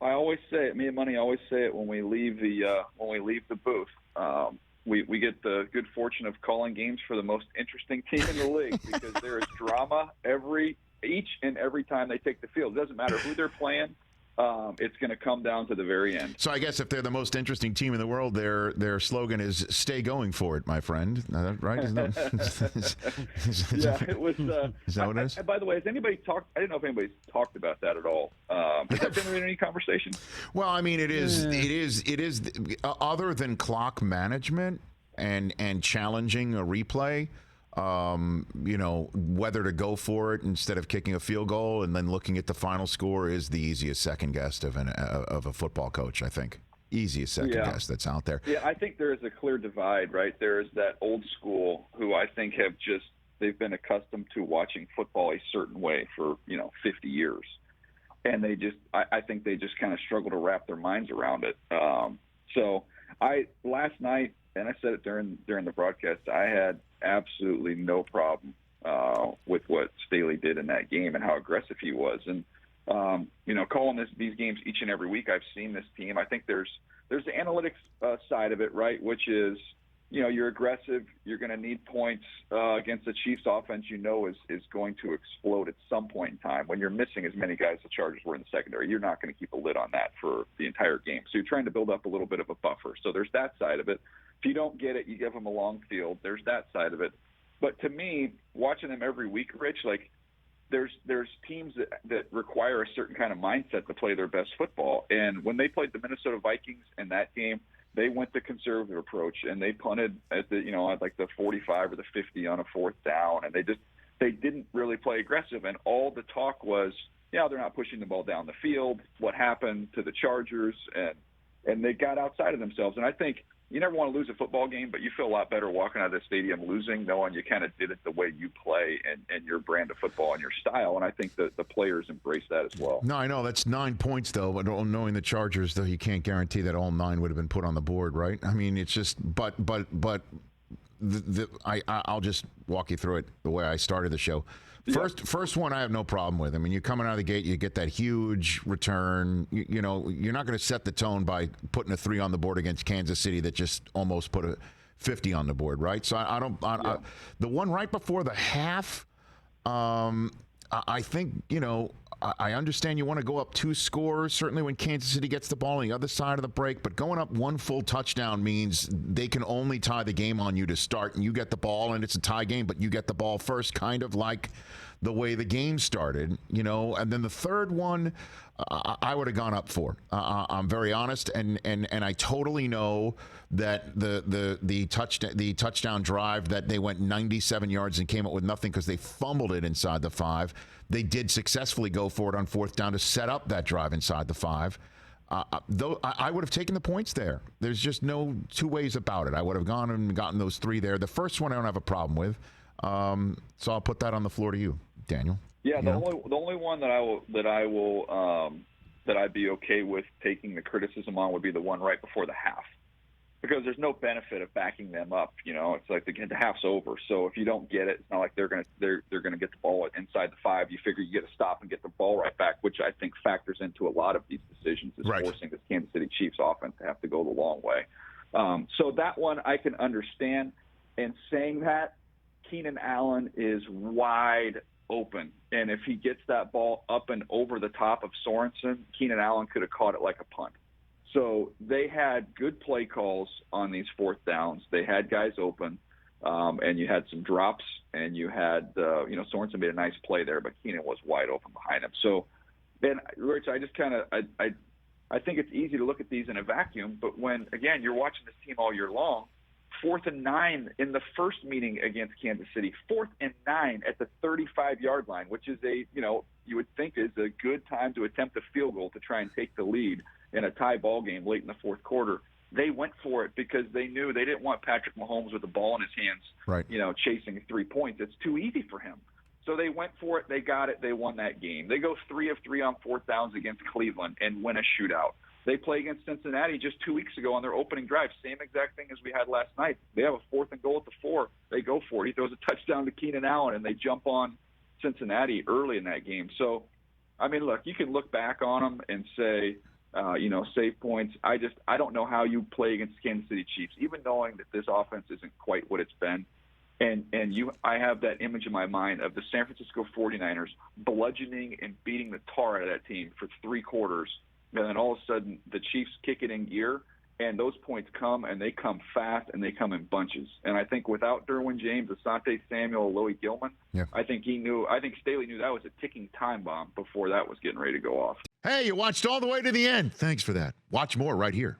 I always say it. Me and Money always say it when we leave the booth. We get the good fortune of calling games for the most interesting team in the league because there is drama each and every time they take the field. It doesn't matter who they're playing. It's going to come down to the very end. So I guess if they're the most interesting team in the world, their slogan is "Stay going for it, my friend." Right? Isn't that, yeah, it was. Is that what it is? By the way, has anybody talked? I didn't know if anybody's talked about that at all. Has that been in any conversation? Well, I mean, it is. Other than clock management and challenging a replay. Whether to go for it instead of kicking a field goal and then looking at the final score is the easiest second guess of a football coach, I think. Easiest second guess that's out there. Yeah, I think there is a clear divide, right? There is that old school who I think they've been accustomed to watching football a certain way for, 50 years. And I think they just kind of struggle to wrap their minds around it. Last night, and I said it during the broadcast, I had absolutely no problem with what Staley did in that game and how aggressive he was. And calling these games each and every week, I've seen this team. I think there's the analytics side of it, right, which is you're aggressive. You're going to need points against the Chiefs' offense. Is going to explode at some point in time. When you're missing as many guys the Chargers were in the secondary, you're not going to keep a lid on that for the entire game. So you're trying to build up a little bit of a buffer. So there's that side of it. If you don't get it, you give them a long field. There's that side of it. But to me, watching them every week, Rich, like there's teams that require a certain kind of mindset to play their best football. And when they played the Minnesota Vikings in that game, they went the conservative approach and they punted at the 45 or the 50 on a fourth down, and they didn't really play aggressive. And all the talk was, they're not pushing the ball down the field. What happened to the Chargers? And they got outside of themselves. And I think you never want to lose a football game, but you feel a lot better walking out of the stadium losing, knowing you kind of did it the way you play and your brand of football and your style. And I think that the players embrace that as well. No, I know that's 9 points, though. But knowing the Chargers, though, you can't guarantee that all 9 would have been put on the board, right? I mean, it's just, I'll just walk you through it the way I started the show. First one I have no problem with. I mean, you're coming out of the gate, you get that huge return. You're not going to set the tone by putting a 3 on the board against Kansas City that just almost put a 50 on the board, right? So the one right before the half, I think, I understand you want to go up 2 scores, certainly when Kansas City gets the ball on the other side of the break, but going up 1 full touchdown means they can only tie the game on you to start, and you get the ball, and it's a tie game, but you get the ball first, kind of like the way the game started, and then the third one, I would have gone up for. I'm very honest, and I totally know that the touchdown drive that they went 97 yards and came up with nothing because they fumbled it inside the 5. They did successfully go for it on fourth down to set up that drive inside the 5. Though I would have taken the points there. There's just no two ways about it. I would have gone and gotten those 3 there. The first one I don't have a problem with, so I'll put that on the floor to you, Daniel. Yeah, the only one that I'd be okay with taking the criticism on would be the one right before the half, because there's no benefit of backing them up. It's like the half's over. So if you don't get it, it's not like they're gonna get the ball inside the 5. You figure you get to stop and get the ball right back, which I think factors into a lot of these decisions, is forcing this Kansas City Chiefs offense to have to go the long way. So that one I can understand. And saying that, Keenan Allen is wide open. And if he gets that ball up and over the top of Sorensen, Keenan Allen could have caught it like a punt. So they had good play calls on these fourth downs. They had guys open, and you had some drops, and you had, Sorensen made a nice play there, but Keenan was wide open behind him. So then, Rich, I just kind of, I think it's easy to look at these in a vacuum, but when, again, you're watching this team all year long, 4th and 9 in the first meeting against Kansas City, 4th and 9 at the 35-yard line, which is you would think is a good time to attempt a field goal to try and take the lead in a tie ball game late in the fourth quarter. They went for it because they knew they didn't want Patrick Mahomes with the ball in his hands, right, chasing 3 points. It's too easy for him. So they went for it. They got it. They won that game. They go 3 of 3 on fourth downs against Cleveland and win a shootout. They play against Cincinnati just 2 weeks ago on their opening drive. Same exact thing as we had last night. They have a 4th and goal at the 4. They go for it. He throws a touchdown to Keenan Allen, and they jump on Cincinnati early in that game. So, I mean, look, you can look back on them and say, save points. I don't know how you play against Kansas City Chiefs, even knowing that this offense isn't quite what it's been. I have that image in my mind of the San Francisco 49ers bludgeoning and beating the tar out of that team for 3 quarters. And then all of a sudden the Chiefs kick it in gear, and those points come, and they come fast, and they come in bunches. And I think without Derwin James, Asante Samuel, Louis Gilman, I think Staley knew that was a ticking time bomb before that was getting ready to go off. Hey, you watched all the way to the end. Thanks for that. Watch more right here.